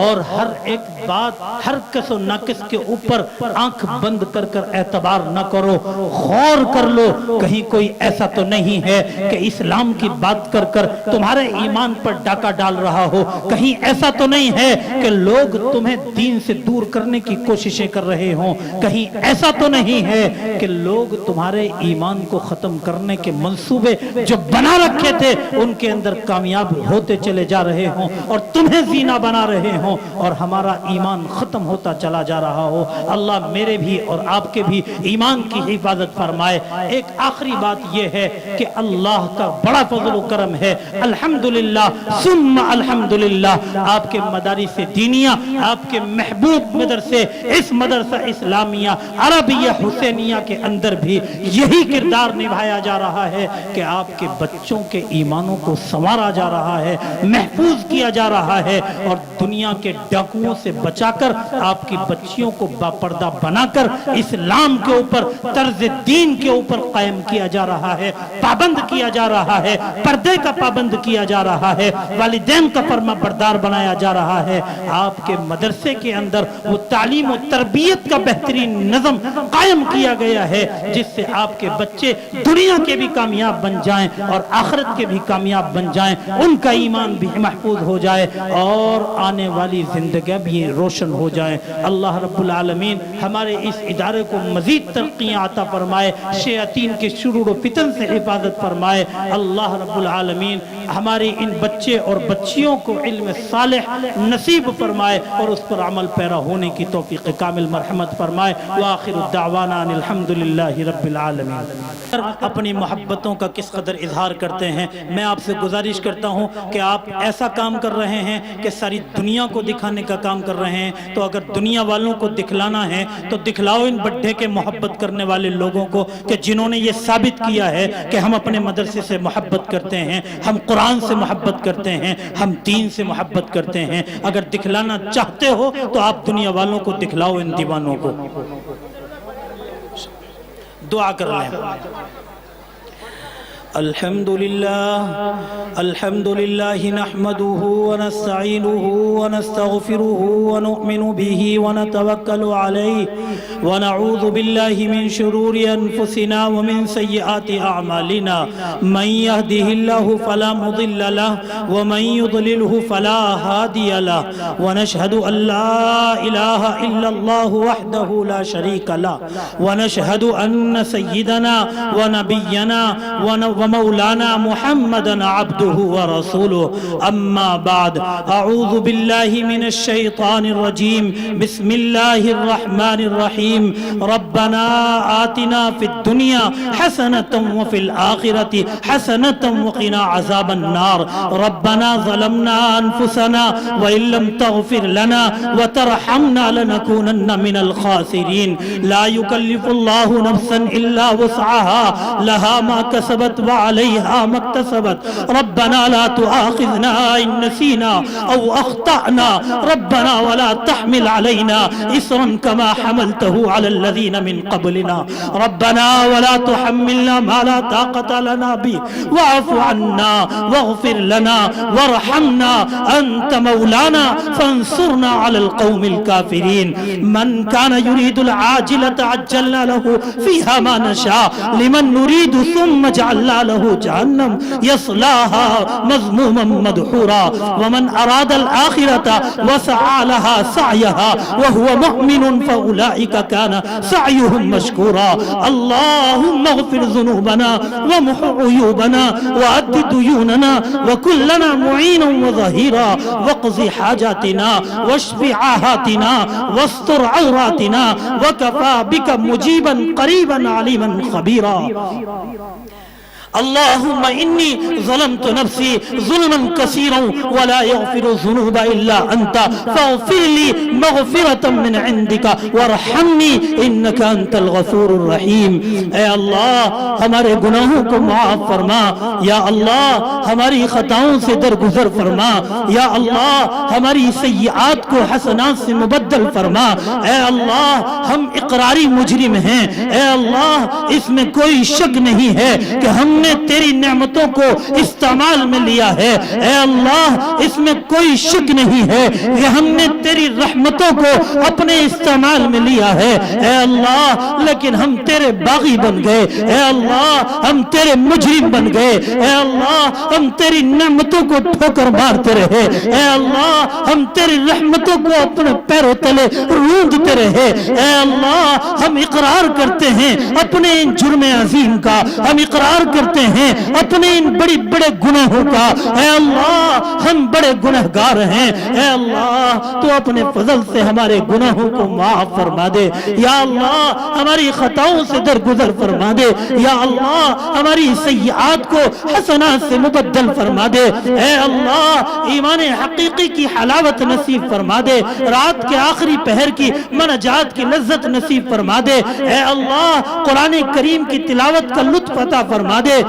اور ہر ایک بات، ہر کس و ناقص کے اوپر آنکھ بند کر کر اعتبار نہ کرو، غور کر لو کہیں کوئی ایسا تو نہیں ہے کہ اسلام کی بات کر کر تمہارے ایمان پر ڈاکہ ڈال رہا ہو، کہیں ایسا تو نہیں ہے کہ لوگ تمہیں دین سے دور کرنے کی کوششیں کر رہے ہوں، کہیں ایسا تو نہیں ہے کہ لوگ تمہارے ایمان کو ختم کرنے کے منصوبے جو بنا رکھے تھے ان کے اندر کامیاب ہوتے چلے جا رہے ہوں اور تمہیں زینہ بنا رہے ہوں اور ہمارا ایمان ختم ہوتا چلا جا رہا ہو۔ اللہ میرے بھی اور آپ کے بھی ایمان کی حفاظت فرمائے۔ ایک آخری بات یہ ہے کہ اللہ کا بڑا فضل و کرم ہے، الحمدللہ ثم الحمدللہ، آپ کے مدارس دینیہ، آپ کے محبوب مدرسے، اس مدرسہ اسلامیہ عربیہ حسینیہ کے اندر بھی یہی کردار نبھایا جا رہا ہے کہ آپ کے بچوں کے ایمانوں کو سنوارا جا رہا ہے، محفوظ کیا جا رہا ہے اور دنیا کے ڈاکوؤں سے بچا کر آپ کی بچیوں کو باپردہ بنا کر اسلام کے اوپر، طرز دین کے اوپر قائم کیا جا رہا ہے، پابند کیا جا رہا ہے، پردے کا پابند کیا جا رہا ہے، والدین کا فرما بردار بنایا جا رہا ہے۔ آپ کے مدرسے کے اندر وہ تعلیم و تربیت کا بہترین نظم قائم کیا گیا ہے جس سے آپ کے بچے دنیا کے بھی کامیاب بن جائیں اور آخرت کے بھی کامیاب بن جائیں، ان کا ایمان بھی محفوظ ہو جائے اور آنے والی زندگی بھی روشن ہو جائیں۔ اللہ رب العالمین ہمارے اس ادارے کو مزید ترقیاں عطا فرمائے، شیاطین کے شرور و فتن سے حفاظت فرمائے۔ اللہ رب العالمین ہمارے ان بچے اور بچیوں کو علم صالح نصیب فرمائے اور اس پر عمل پیرا ہونے کی توفیق کامل مرحمت فرمائے۔ وآخر الدعوانا ان الحمدللہ رب العالمین۔ اپنی محبتوں کا کس قدر اظہار کرتے ہیں، میں آپ سے گزارش کرتا ہوں کہ آپ ایسا کام کر رہے ہیں کہ ساری دنیا کو دکھانے کا کام کر رہے ہیں، تو اگر دنیا والوں کو دکھلانا ہے تو دکھلاؤ ان بڈھے کے محبت کرنے والے لوگوں کو کہ جنہوں نے یہ ثابت کیا ہے کہ ہم اپنے مدرسے سے محبت کرتے ہیں، ہم قرآن سے محبت کرتے ہیں، ہم دین سے محبت کرتے ہیں۔ اگر دکھلانا چاہتے ہو تو آپ دنیا والوں کو دکھلاؤ ان دیوانوں کو۔ دعا کر لیں۔ الحمد لله نحمده ونستعينه ونستغفره ونؤمن به ونتوكل عليه ونعوذ بالله من شرور أنفسنا ومن سيئات أعمالنا، من يهده الله فلا مضل له ومن يضلله فلا هادي له، ونشهد أن لا إله إلا الله وحده لا شريك له، ونشهد أن سيدنا ونبينا ومولانا محمدا عبده ورسوله أما بعد أعوذ بالله من الشيطان الرجيم بسم الله الرحمن الرحيم ربنا آتنا في الدنيا حسنة وفي الآخرة حسنة وقنا عذاب النار ربنا ظلمنا أنفسنا وإن لم تغفر لنا وترحمنا لنكونن من الخاسرين لا يكلف الله نفسا إلا وسعها لها ما كسبت وعليها ما اكتسبت ربنا لا تؤاخذنا إن نسينا أو أخطأنا ربنا ولا تحمل علينا إصرا كما حملته على الذين من قبلنا ربنا ولا تحملنا ما لا طاقة لنا به واعف عنا واغفر لنا وارحمنا أنت مولانا فانصرنا على القوم الكافرين من كان يريد العاجلة عجلنا له فيها ما نشاء لمن نريد ثم جعلنا له جهنم يصلاها مذموما مدحورا ومن أراد الآخرة وسعى لها سعيها وهو مؤمن فأولئك كان سعيهم مشكورا اللهم اغفر ذنوبنا ومحو عيوبنا وعد ديوننا وكلنا معينا وظهيرا واقض حاجاتنا واشف عاهاتنا واستر عوراتنا وكفى بك مجيبا قريبا عليما خبيرا اللهم إني ظلمت نفسي ظلما كثيرا ولا يغفر الذنوب إلا أنت فاغفر لي مغفرة من عندك وارحمني إنك أنت الغفور الرحيم اے اللہ ہمارے گناہوں کو معاف فرما یا اللہ ہماری خطاؤں سے درگزر فرما یا اللہ ہماری سیئات کو حسنات سے مبدل فرما اے اللہ ہم اقراری مجرم ہیں اے اللہ اس میں کوئی شک نہیں ہے کہ ہم نے تیری نعمتوں کو استعمال میں لیا ہے اے اللہ اس میں کوئی شک نہیں ہے کہ ہم نے تیری رحمتوں کو اپنے استعمال میں لیا ہے اے اللہ لیکن ہم تیرے باغی بن گئے اے اللہ ہم تیرے مجرم بن گئے اے اللہ ہم تیری نعمتوں کو ٹھوکر مارتے رہے اے اللہ ہم تیری رحمتوں کو اپنے پیروں تلے روندتے رہے اے اللہ ہم اقرار کرتے ہیں اپنے ان جرم عظیم کا ہم اقرار کرتے ہیں اپنے ان بڑی بڑے گناہوں کا اے اللہ ہم بڑے گنہگار ہیں اے اللہ تو اپنے فضل سے ہمارے گناہوں کو معاف فرما دے یا اللہ ہماری خطاؤں سے درگزر فرما دے یا اللہ ہماری سیئات کو حسنات سے مبدل فرما دے اے اللہ ایمان حقیقی کی حلاوت نصیب فرما دے رات کے آخری پہر کی مناجات کی لذت نصیب فرما دے اے اللہ قرآن کریم کی تلاوت کا لطف عطا فرما دے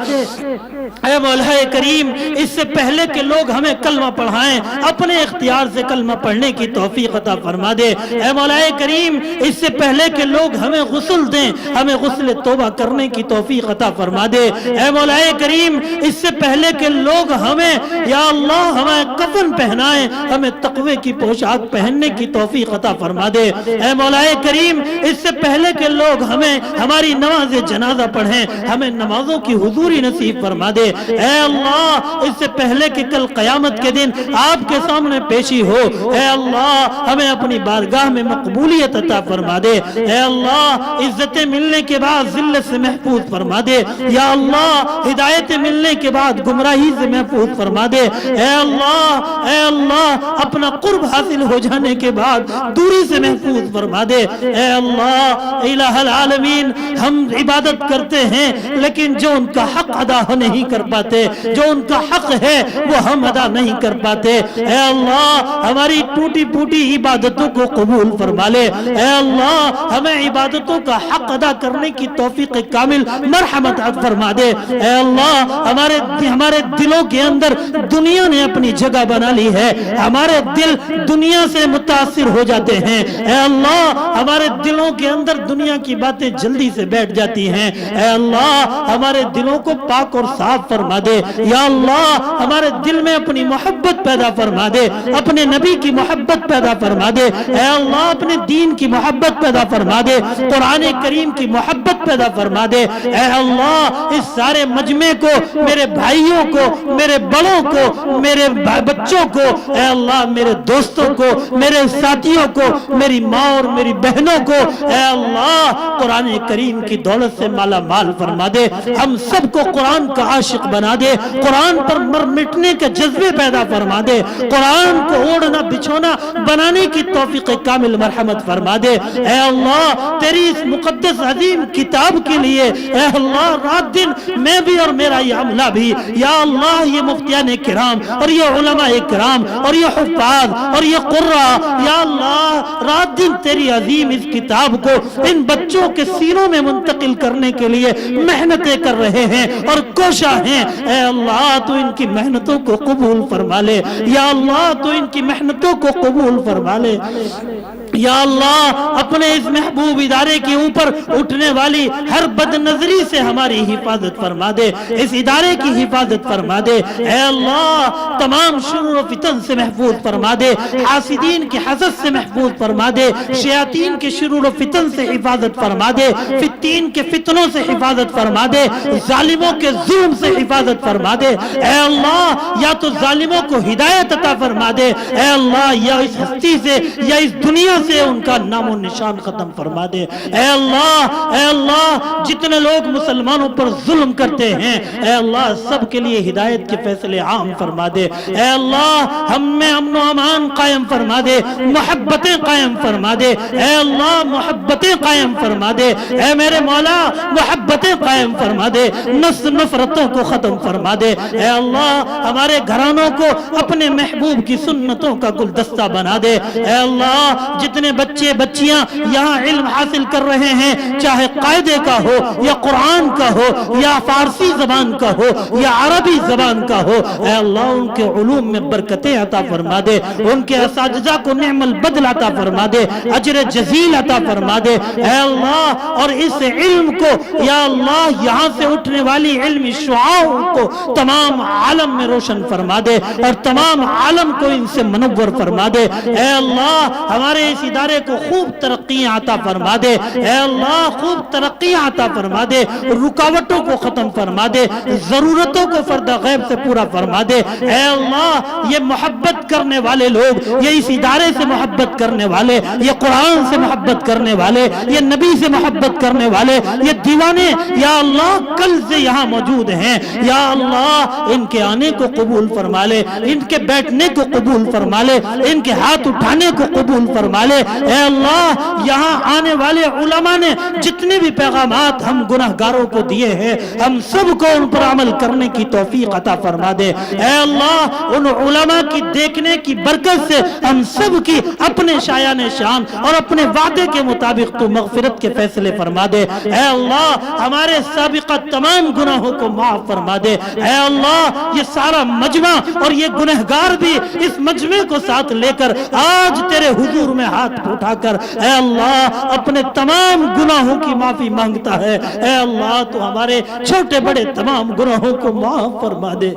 اے مولا کریم اس سے پہلے کہ لوگ ہمیں کلمہ پڑھائیں اپنے اختیار سے کلمہ پڑھنے کی توفیق عطا فرما دے اے مولا کریم اس سے پہلے کہ لوگ ہمیں غسل دیں ہمیں غسل توبہ کرنے کی توفیق عطا فرما دے اے مولا کریم اس سے پہلے کہ لوگ ہمیں یا اللہ ہمیں کفن پہنائیں ہمیں تقوی کی پوشاک پہننے کی توفیق عطا فرما دے اے مولا کریم اس سے پہلے کہ لوگ ہمیں ہماری نماز جنازہ پڑھیں ہمیں نمازوں کی حضوری نصیب فرما دے اے اللہ اس سے پہلے کہ کل قیامت کے دن آپ کے سامنے پیشی ہو اے اللہ ہمیں اپنی بارگاہ میں مقبولیت عطا فرما دے اے اللہ عزتیں ملنے کے بعد ذلت سے محفوظ فرما دے یا اللہ ہدایتیں ملنے کے بعد گمراہی سے محفوظ فرما دے اے اللہ اپنا قرب حاصل ہو جانے کے بعد دوری سے محفوظ فرما دے اے اللہ الہ العالمین ہم عبادت کرتے ہیں لیکن جو ان کا حق ادا نہیں کر پاتے جو ان کا حق ہے وہ ہم ادا نہیں کر پاتے اے اللہ ہماری ٹوٹی پوٹی عبادتوں کو قبول فرما لے اے اللہ ہمیں عبادتوں کا حق ادا کرنے کی توفیق کامل مرحمت عطا فرما دے اے اللہ ہمارے دلوں کے اندر دنیا نے اپنی جگہ بنا لی ہے ہمارے دل دنیا سے متاثر ہو جاتے ہیں اے اللہ ہمارے دلوں کے اندر دنیا کی باتیں جلدی سے بیٹھ جاتی ہیں اے اللہ ہمارے دلوں کو پاک اور صاف فرما دے یا اللہ ہمارے دل میں اپنی محبت پیدا فرما دے اپنے نبی کی محبت پیدا فرما دے اے اللہ اپنے دین کی محبت پیدا فرما دے قرآن کریم کی محبت پیدا فرما دے اے اللہ اس سارے مجمع کو میرے بھائیوں کو میرے بڑوں کو میرے بچوں کو، اے اللہ میرے دوستوں کو، میرے ساتھیوں کو، میری ماں اور میری بہنوں کو اے اللہ قرآن کریم کی دولت سے مالا مال فرما دے، ہم سب کو قرآن کا عاشق بنا دے، قرآن پر مر مٹنے کے جذبے پیدا فرما دے، قرآن کو اوڑھنا بچھونا بنانے کی توفیق کامل مرحمت فرما دے۔ اے اللہ تیری اس مقدس عظیم کتاب کے لیے اے اللہ رات دن میں بھی اور میرا یہ عملہ بھی یا اللہ یہ مفتیان کرام اور یہ علماء کرام اور یہ حفاظ اور یہ قرآ یا اللہ رات دن تیری عظیم اس کتاب کو ان بچوں کے سینوں میں منتقل کرنے کے لیے محنتیں کر رہے ہیں اور کوشاں ہیں، اے اللہ تو ان کی محنتوں کو قبول فرما لے، یا اللہ تو ان کی محنتوں کو قبول فرما لے، یا اللہ اپنے اس محبوب ادارے کے اوپر اٹھنے والی ہر بد نظری سے ہماری حفاظت فرما دے، اس ادارے کی حفاظت فرما دے، اے اللہ تمام شرور و فتن سے محفوظ فرما دے، حاسدین کی حسد سے محفوظ فرما دے، شیاطین کے شرور و فتن سے حفاظت فرما دے، فتین کے فتنوں سے حفاظت فرما دے، ظالموں کے ظلم سے حفاظت فرما دے، اے اللہ یا تو ظالموں کو ہدایت عطا فرما دے، اے اللہ یا اس ہستی سے یا اس دنیا سے ان کا نام و نشان ختم فرما دے، اے اللہ جتنے لوگ مسلمانوں پر ظلم کرتے ہیں اے اللہ سب کے لیے ہدایت کے فیصلے عام فرما دے، اے اللہ ہم میں امن و امان قائم فرما دے، محبتیں قائم فرما دے، اے اللہ محبتیں قائم فرما دے، اے میرے مولا محبتیں قائم فرما دے، نفرتوں کو ختم فرما دے، اے اللہ ہمارے گھرانوں کو اپنے محبوب کی سنتوں کا گلدستہ بنا دے، اے اللہ جتنے بچے بچیاں یہاں علم حاصل کر رہے ہیں چاہے قاعدے کا ہو یا قرآن کا ہو یا فارسی زبان کا ہو یا عربی زبان کا ہو، اے اللہ ان کے علوم میں برکتیں عطا فرما دے، ان کے اساتذہ کو نعم البدل عطا فرما دے، اجر جزیل عطا فرما دے، اے اللہ اور اس علم کو یا اللہ یہاں سے اٹھنے والی علمی شعاعوں کو تمام عالم میں روشن فرما دے اور تمام عالم کو ان سے منور فرما دے، اے اللہ ہمارے اس ادارے کو خوب ترقیاں عطا فرما دے، اے اللہ خوب ترقیاں عطا فرما دے، رکاوٹوں کو ختم فرما دے، ضرورتوں کو فرد غیب سے پورا فرما دے، اے اللہ یہ محبت کرنے والے لوگ، یہ اس ادارے سے محبت کرنے والے، یہ قرآن سے محبت کرنے والے، یہ نبی سے محبت کرنے والے، یہ دیوانے یا اللہ کل سے یہاں موجود ہیں، یا اللہ ان کے آنے کو قبول فرما لے، ان کے بیٹھنے کو قبول فرما لے، ان کے ہاتھ اٹھانے کو قبول فرما لے، اے اللہ یہاں آنے والے علماء نے جتنے بھی پیغامات ہم گناہگاروں کو دیے ہیں ہم سب کو ان پر عمل کرنے کی توفیق عطا فرما دے، اے اللہ ان علماء کی دیکھنے کی برکت سے ہم سب کی اپنے شایان شان اور اپنے وعدے کے مطابق تو مغفرت کے فیصلے فرما دے، اے اللہ ہمارے سابقہ تمام گناہوں کو معاف فرما دے، اے اللہ یہ سارا مجمع اور یہ گنہگار بھی اس مجمع کو ساتھ لے کر آج تیرے حضور میں ہاتھ اٹھا کر اے اللہ اپنے تمام گناہوں کی معافی مانگتا ہے، اے اللہ تو ہمارے چھوٹے بڑے تمام گناہوں کو معاف فرما دے،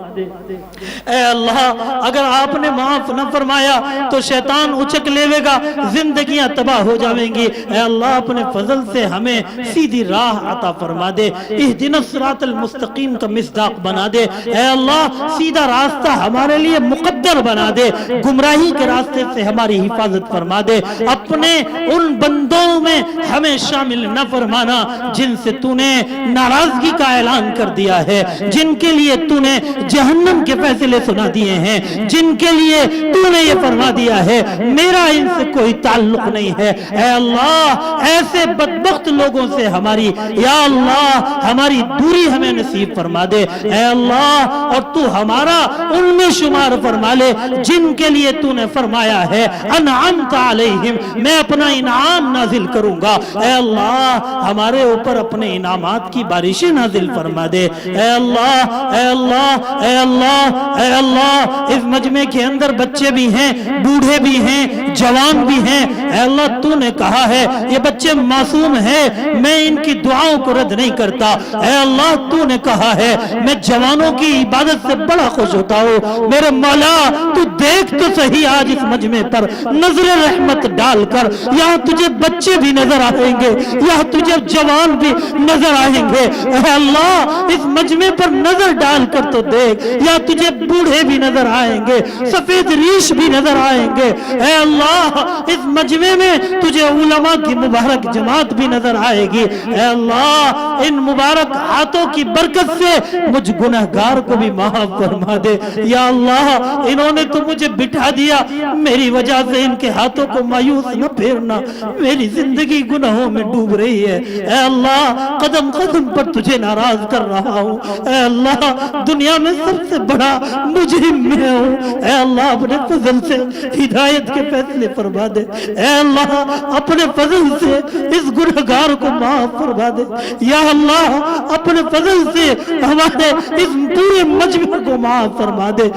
اے اللہ اگر آپ نے معاف نہ فرمایا تو شیطان اچک لیوے گا، زندگیاں تباہ ہو جاویں گی، اے اللہ اپنے فضل سے ہمیں سیدھی راہ عطا فرما دے، اہدنا الصراط المستقیم کا مصداق بنا دے، اے اللہ سیدھا راستہ ہمارے لیے مقدر بنا دے، گمراہی کے راستے سے ہماری حفاظت فرما دے، اپنے ان بندوں میں ہمیں شامل نہ فرمانا جن سے تو نے ناراضگی کا اعلان کر دیا ہے، جن کے لیے تو نے جہنم کے فیصلے سنا دیے ہیں، جن کے لیے تو نے یہ فرما دیا ہے میرا ان سے کوئی تعلق نہیں ہے، اے اللہ ایسے بدبخت لوگوں سے ہماری یا اللہ ہماری دوری ہمیں نصیب فرما دے، اے اللہ اور تو ہمارا ان میں شمار فرما لے جن کے لیے تو نے فرمایا ہے انعمت علیہم میں اپنا انعام نازل کروں گا، اے اللہ ہمارے اوپر اپنے انعامات کی بارشیں نازل فرما دے، اے اللہ اے اللہ اے اللہ اے اللہ اس مجمع کے اندر بچے بھی ہیں، بوڑھے بھی ہیں، جوان بھی ہیں، اے اللہ تو نے کہا ہے یہ بچے معصوم ہیں میں ان کی دعاؤں کو رد نہیں کرتا، اے اللہ تو نے کہا ہے میں جوانوں کی عبادت سے بڑا خوش ہوتا ہوں، میرے مولا اللہ تو دیکھ تو صحیح آج اس مجمع پر نظر رحمت ڈال کر، یہاں تجھے بچے بھی نظر آئیں گے، یہاں تجھے جوان بھی نظر آئیں گے، اے اللہ اس مجمع پر نظر ڈال کر تو دیکھ، یہاں تجھے بوڑھے بھی نظر آئیں گے، سفید ریش بھی نظر آئیں گے، اے اللہ اس مجمع میں تجھے علماء کی مبارک جماعت بھی نظر آئے گی، اے اللہ ان مبارک ہاتھوں کی برکت سے مجھ گنہگار کو بھی معاف فرما دے، یا اللہ انہوں نے تو مجھے بٹھا دیا، میری وجہ سے ان کے ہاتھوں کو مایوس نہ پھیرنا، میری زندگی گناہوں میں ڈوب رہی ہے، اے اللہ قدم قدم پر تجھے ناراض کر رہا ہوں، اے اللہ دنیا میں سب سے بڑا مجرم میں ہوں، اے اللہ اپنے فضل سے ہدایت کے فیصلے فرما دے، اے اللہ اپنے فضل سے اس گنہگار کو معاف فرما دے، یا اللہ اپنے فضل سے ہمارے اس پورے مجمع کو معاف فرما دے،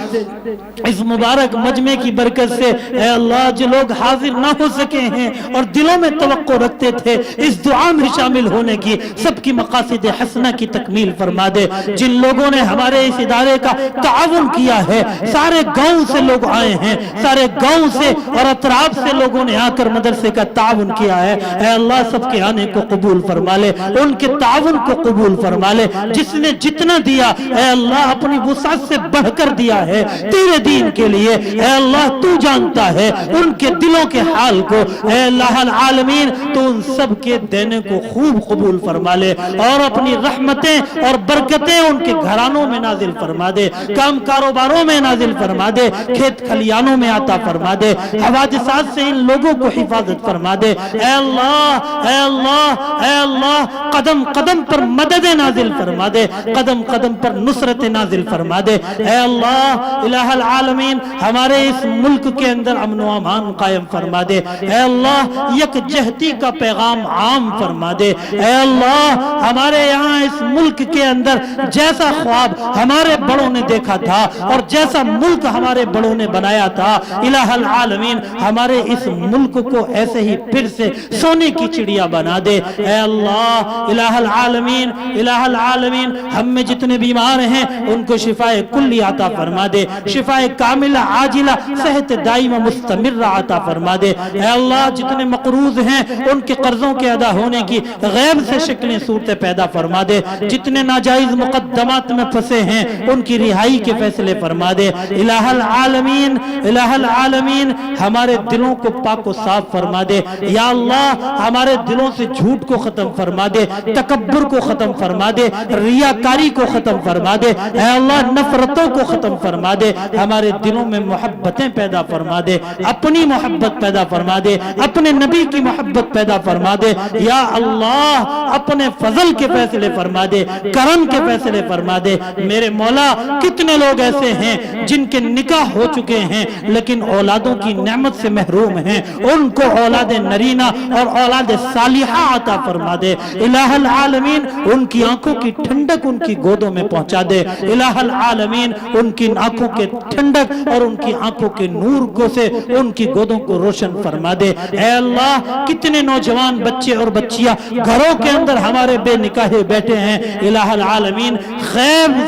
اس مبارک مجمع کی برکت سے اے اللہ جو لوگ حاضر نہ ہو سکے ہیں اور دلوں میں توقع رکھتے تھے اس دعا میں شامل ہونے کی، سب کی مقاصد حسنہ کی تکمیل فرما دے، جن لوگوں نے ہمارے اس ادارے کا تعاون کیا ہے، سارے گاؤں سے لوگ آئے ہیں، سارے گاؤں سے اور اطراف سے لوگوں نے آ کر مدرسے کا تعاون کیا ہے، اے اللہ سب کے آنے کو قبول فرما لے، ان کے تعاون کو قبول فرما لے، جس نے جتنا دیا اے اللہ اپنی وسعت سے بڑھ کر دیا ہے تیرے دین کے لیے، اے اللہ تو جانتا ہے ان کے دلوں کے حال کو، اے اللہ العالمین تو ان سب کے دینے کو خوب قبول فرما لے اور اپنی رحمتیں اور برکتیں ان کے گھرانوں میں نازل فرما دے، کام کاروباروں میں نازل فرما دے، کھیت کھلیانوں میں عطا فرما دے، حوادثات سے ان لوگوں کو حفاظت فرما دے، اے اللہ اے اللہ اے اللہ قدم قدم پر مدد نازل فرما دے، قدم قدم پر نصرت نازل فرما دے، اے اللہ الہ العالمین ہمارے اس ملک کے اندر امن و امان قائم فرما دے، اے اللہ یکجہتی کا پیغام عام فرما دے، اے اللہ ہمارے یہاں اس ملک کے اندر جیسا خواب ہمارے بڑوں نے دیکھا تھا اور جیسا ملک ہمارے بڑوں نے بنایا تھا، الہ العالمین ہمارے اس ملک کو ایسے ہی پھر سے سونے کی چڑیا بنا دے، اے اللہ الہ العالمین الہ العالمین ہم میں جتنے بیمار ہیں ان کو شفاء کلی عطا فرما دے، شفاء کاملہ عاجلہ صحت دائمہ مستمرہ عطا فرما دے، اے اللہ جتنے مقروض ہیں ان کے قرضوں کے ادا ہونے کی غیب سے شکلیں صورتیں پیدا فرما دے، جتنے ناجائز مقدمات میں پھنسے ہیں ان کی رہائی کے فیصلے فرما دے، الہ العالمین الہ العالمین ہمارے دلوں کو پاک و صاف فرما دے، یا اللہ ہمارے دلوں سے جھوٹ کو ختم فرما دے، تکبر کو ختم فرما دے، ریاکاری کو ختم فرما دے، اے اللہ نفرتوں کو ختم فرما دے، ہمارے دلوں میں محبتیں پیدا فرما دے، اپنی محبت پیدا فرما دے، اپنے نبی کی محبت پیدا فرما دے، یا اللہ اپنے فضل کے فیصلے فرما دے، کرم کے فیصلے فرما دے، میرے مولا کتنے لوگ ایسے ہیں جن کے نکاح ہو چکے ہیں لیکن اولادوں کی نعمت سے محروم ہیں، ان کو اولاد نرینہ اور اولاد صالحہ عطا فرما دے، الہ العالمین ان کی آنکھوں کی ٹھنڈک ان کی گودوں میں پہنچا دے، الہ العالمین ان کی آنکھوں کے ٹھنڈک اور ان کی آنکھوں کے نور کو سے ان کی گودوں کو روشن فرما دے، اے اللہ کتنے نوجوان بچے اور بچیاں گھروں کے اندر ہمارے بے نکاحے بیٹھے ہیں، الہ العالمین غیب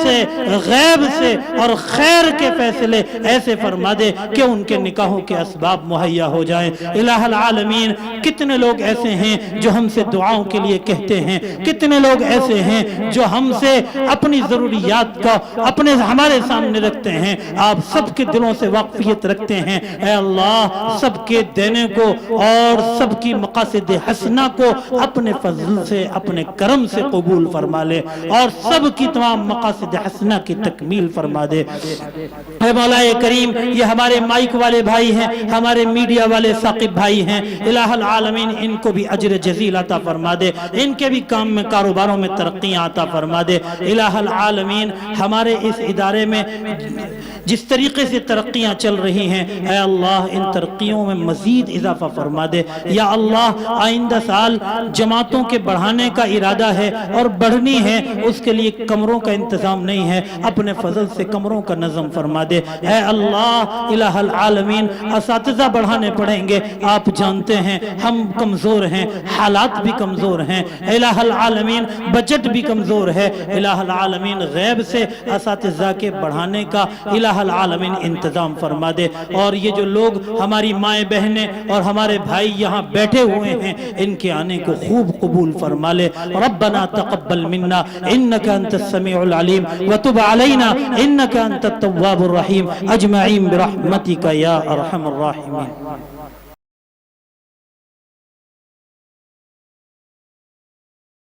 سے اور خیر کے فیصلے ایسے فرما دے کہ ان کے نکاحوں کے اسباب مہیا ہو جائیں، الہ العالمین کتنے لوگ ایسے ہیں جو ہم سے دعاؤں کے لیے کہتے ہیں، کتنے لوگ ایسے ہیں جو ہم سے اپنی ضروریات کا ہمارے سامنے رکھتے ہیں، آپ سب کے دلوں سے واقفیت رکھتے ہیں، اے اللہ سب کے دینے کو اور سب کی مقاصد حسنہ کو اپنے فضل سے اپنے کرم سے قبول فرما لے اور سب کی تمام مقاصد حسنہ کی تکمیل فرما دے، اے مولا کریم یہ ہمارے مائک والے بھائی ہیں، ہمارے میڈیا والے ثاقب بھائی ہیں، الہ العالمین ان کو بھی اجر جزیل عطا فرما دے، ان کے بھی کام میں کاروباروں میں ترقیاں عطا فرما دے، الہ العالمین ہمارے اس ادارے میں جس طریقے سے ترقیاں چل رہی ہیں اے اللہ ان ترقیوں میں مزید اضافہ فرما دے، یا اللہ آئندہ سال جماعتوں کے بڑھانے کا ارادہ ہے اور بڑھنی ہے، اس کے لیے کمروں کا انتظام نہیں ہے، اپنے فضل سے کمروں کا نظم فرما دے، اے اللہ الہ العالمین اساتذہ بڑھانے پڑیں گے، آپ جانتے ہیں ہم کمزور ہیں، حالات بھی کمزور ہیں، الہ العالمین بجٹ بھی کمزور ہے، الہ العالمین غیب سے اساتذہ کے بڑھانے کا الہ العالمین العالمین انتظام فرما دے، اور یہ جو لوگ ہماری مائیں بہنیں اور ہمارے بھائی یہاں بیٹھے ہوئے ہیں ان کے آنے کو خوب قبول فرما لے۔ ربنا تقبل منا انك انت السميع العليم وتب علينا انك انت التواب الرحيم اجمعين برحمتك يا ارحم الراحمين۔